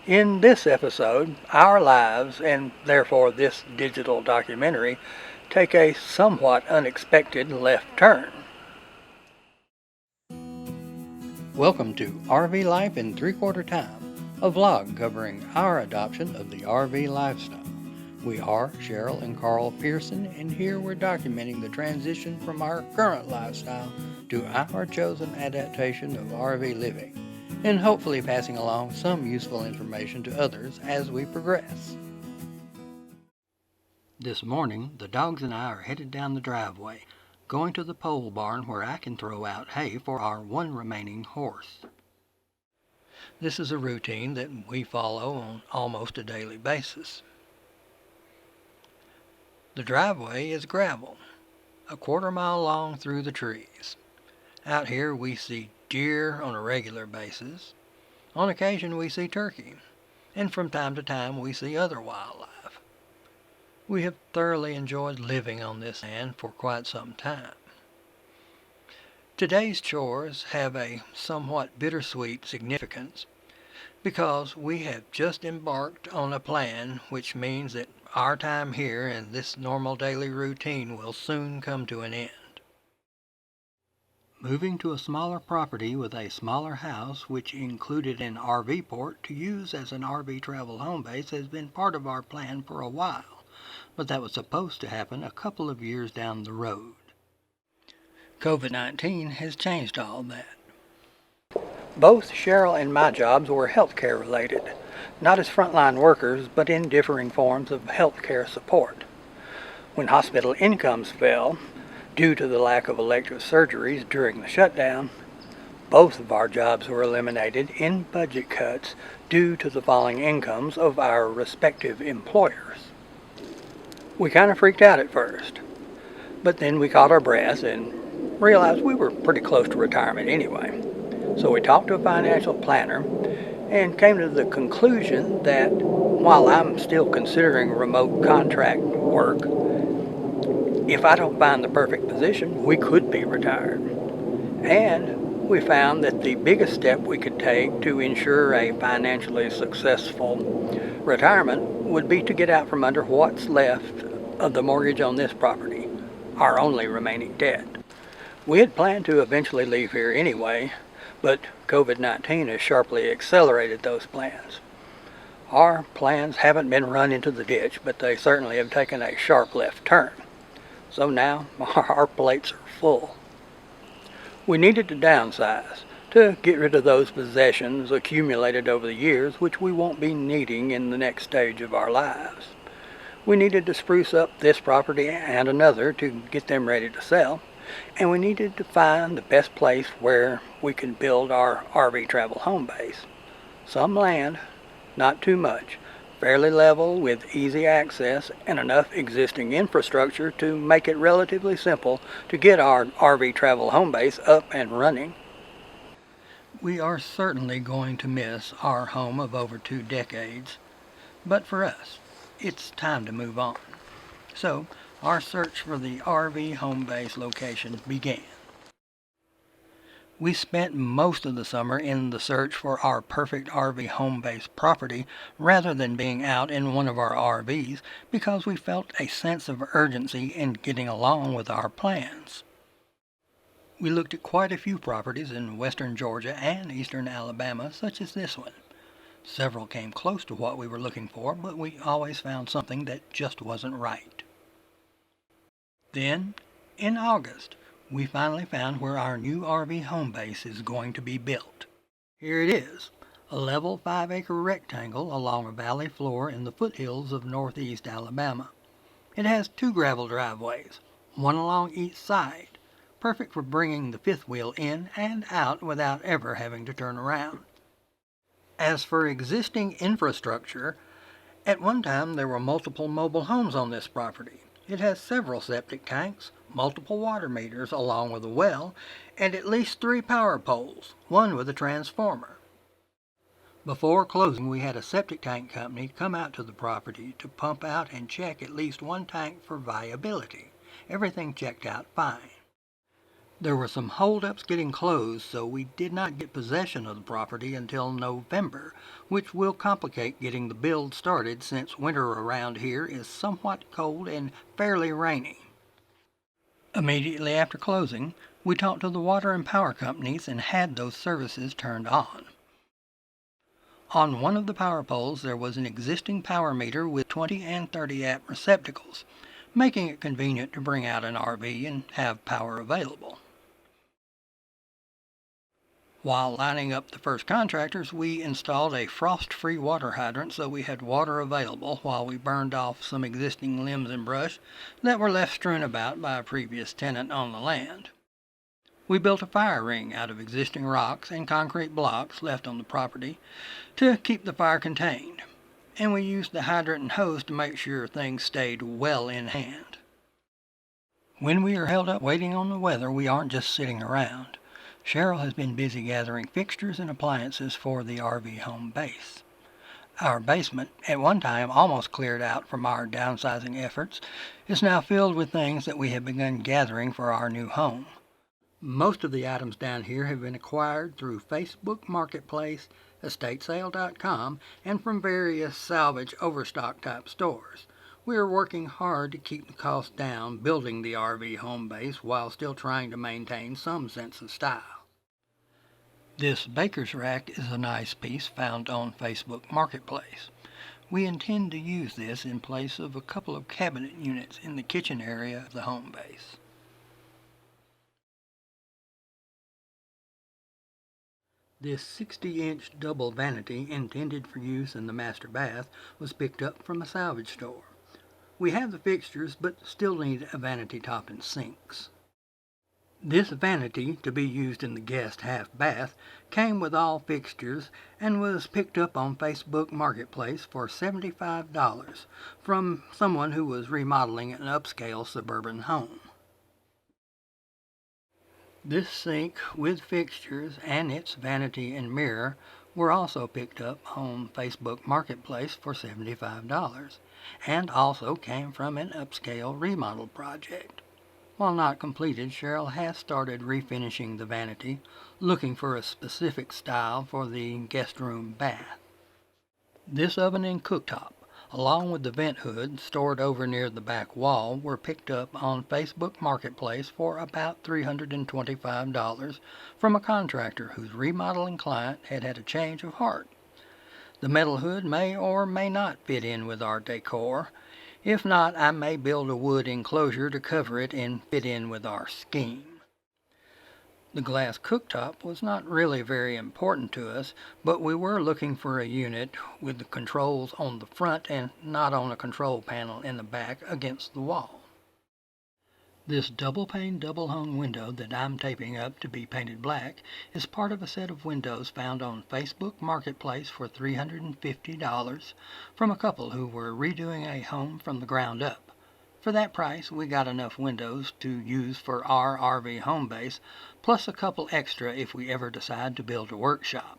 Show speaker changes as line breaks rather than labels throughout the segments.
In this episode, our lives, and therefore this digital documentary, take a somewhat unexpected left turn. Welcome to RV Life in Three-Quarter Time, a vlog covering our adoption of the RV lifestyle. We are Cheryl and Carl Pearson, and here we're documenting the transition from our current lifestyle to our chosen adaptation of RV living, and hopefully passing along some useful information to others as we progress. This morning, the dogs and I are headed down the driveway, going to the pole barn where I can throw out hay for our one remaining horse. This is a routine that we follow on almost a daily basis. The driveway is gravel, a quarter-mile long through the trees. Out here we see deer on a regular basis. On occasion we see turkey, and from time to time we see other wildlife. We have thoroughly enjoyed living on this land for quite some time. Today's chores have a somewhat bittersweet significance because we have just embarked on a plan which means that our time here and this normal daily routine will soon come to an end. Moving to a smaller property with a smaller house which included an RV port to use as an RV travel home base has been part of our plan for a while, but that was supposed to happen a couple of years down the road. COVID-19 has changed all that. Both Cheryl and my jobs were healthcare related, not as frontline workers, but in differing forms of healthcare support. When hospital incomes fell, due to the lack of elective surgeries during the shutdown, both of our jobs were eliminated in budget cuts due to the falling incomes of our respective employers. We kind of freaked out at first, but then we caught our breath and realized we were pretty close to retirement anyway. So we talked to a financial planner and came to the conclusion that while I'm still considering remote contract work, if I don't find the perfect position, we could be retired. And we found that the biggest step we could take to ensure a financially successful retirement would be to get out from under what's left of the mortgage on this property, our only remaining debt. We had planned to eventually leave here anyway, but COVID-19 has sharply accelerated those plans. Our plans haven't been run into the ditch, but they certainly have taken a sharp left turn. So now our plates are full. We needed to downsize to get rid of those possessions accumulated over the years which we won't be needing in the next stage of our lives. We needed to spruce up this property and another to get them ready to sell, and we needed to find the best place where we could build our RV travel home base. Some land, not too much, fairly level with easy access and enough existing infrastructure to make it relatively simple to get our RV travel home base up and running. We are certainly going to miss our home of over 2 decades, but for us, it's time to move on. So, our search for the RV home base location began. We spent most of the summer in the search for our perfect RV home base property rather than being out in one of our RVs because we felt a sense of urgency in getting along with our plans. We looked at quite a few properties in western Georgia and eastern Alabama, such as this one. Several came close to what we were looking for, but we always found something that just wasn't right. Then, in August, we finally found where our new RV home base is going to be built. Here it is, a level 5-acre rectangle along a valley floor in the foothills of northeast Alabama. It has 2 gravel driveways, one along each side, perfect for bringing the fifth wheel in and out without ever having to turn around. As for existing infrastructure, at one time there were multiple mobile homes on this property. It has several septic tanks, multiple water meters along with a well, and at least 3 power poles, one with a transformer. Before closing, we had a septic tank company come out to the property to pump out and check at least one tank for viability. Everything checked out fine. There were some holdups getting closed, so we did not get possession of the property until November, which will complicate getting the build started since winter around here is somewhat cold and fairly rainy. Immediately after closing, we talked to the water and power companies and had those services turned on. On one of the power poles there was an existing power meter with 20 and 30 amp receptacles, making it convenient to bring out an RV and have power available. While lining up the first contractors, we installed a frost-free water hydrant so we had water available while we burned off some existing limbs and brush that were left strewn about by a previous tenant on the land. We built a fire ring out of existing rocks and concrete blocks left on the property to keep the fire contained, and we used the hydrant and hose to make sure things stayed well in hand. When we are held up waiting on the weather, we aren't just sitting around. Cheryl has been busy gathering fixtures and appliances for the RV home base. Our basement, at one time almost cleared out from our downsizing efforts, is now filled with things that we have begun gathering for our new home. Most of the items down here have been acquired through Facebook Marketplace, estatesale.com, and from various salvage overstock type stores. We are working hard to keep the cost down building the RV home base while still trying to maintain some sense of style. This baker's rack is a nice piece found on Facebook Marketplace. We intend to use this in place of a couple of cabinet units in the kitchen area of the home base. This 60-inch double vanity intended for use in the master bath was picked up from a salvage store. We have the fixtures but still need a vanity top and sinks. This vanity, to be used in the guest half bath, came with all fixtures and was picked up on Facebook Marketplace for $75 from someone who was remodeling an upscale suburban home. This sink with fixtures and its vanity and mirror were also picked up on Facebook Marketplace for $75 and also came from an upscale remodel project. While not completed, Cheryl has started refinishing the vanity, looking for a specific style for the guest room bath. This oven and cooktop, along with the vent hood stored over near the back wall, were picked up on Facebook Marketplace for about $325 from a contractor whose remodeling client had had a change of heart. The metal hood may or may not fit in with our decor. If not, I may build a wood enclosure to cover it and fit in with our scheme. The glass cooktop was not really very important to us, but we were looking for a unit with the controls on the front and not on a control panel in the back against the wall. This double-pane, double-hung window that I'm taping up to be painted black is part of a set of windows found on Facebook Marketplace for $350 from a couple who were redoing a home from the ground up. For that price, we got enough windows to use for our RV home base, plus a couple extra if we ever decide to build a workshop.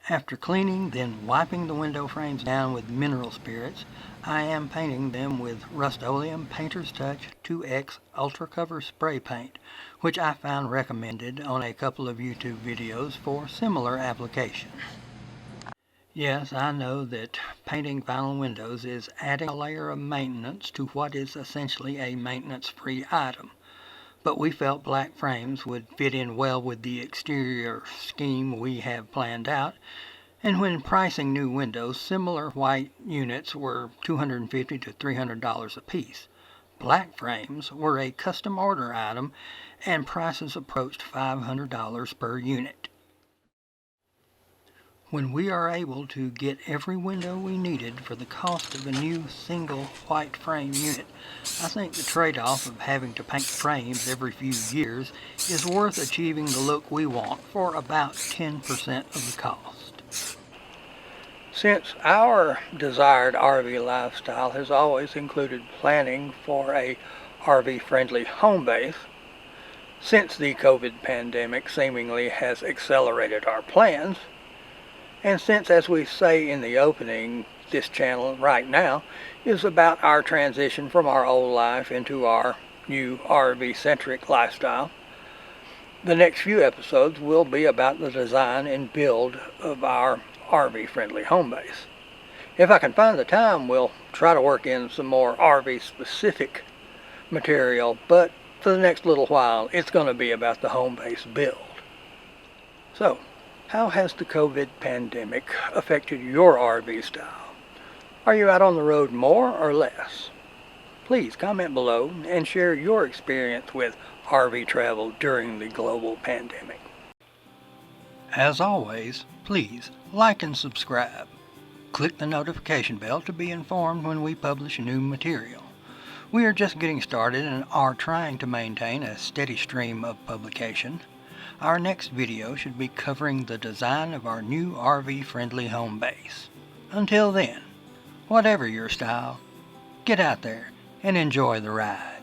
After cleaning, then wiping the window frames down with mineral spirits, I am painting them with Rust-Oleum Painter's Touch 2X Ultra Cover Spray Paint, which I found recommended on a couple of YouTube videos for similar application. Yes, I know that painting vinyl windows is adding a layer of maintenance to what is essentially a maintenance-free item, but we felt black frames would fit in well with the exterior scheme we have planned out, and when pricing new windows, similar white units were $250 to $300 a piece. Black frames were a custom order item, and prices approached $500 per unit. When we are able to get every window we needed for the cost of a new single white frame unit, I think the trade-off of having to paint frames every few years is worth achieving the look we want for about 10% of the cost. Since our desired RV lifestyle has always included planning for a RV-friendly home base, since the COVID pandemic seemingly has accelerated our plans, and since, as we say in the opening, this channel right now is about our transition from our old life into our new RV-centric lifestyle, The next few episodes will be about the design and build of our RV-friendly home base. If I can find the time, we'll try to work in some more RV-specific material, but for the next little while, it's going to be about the home base build. So, how has the COVID pandemic affected your RV style? Are you out on the road more or less? Please comment below and share your experience with RV travel during the global pandemic. As always, please like and subscribe. Click the notification bell to be informed when we publish new material. We are just getting started and are trying to maintain a steady stream of publication. Our next video should be covering the design of our new RV-friendly home base. Until then, whatever your style, get out there and enjoy the ride.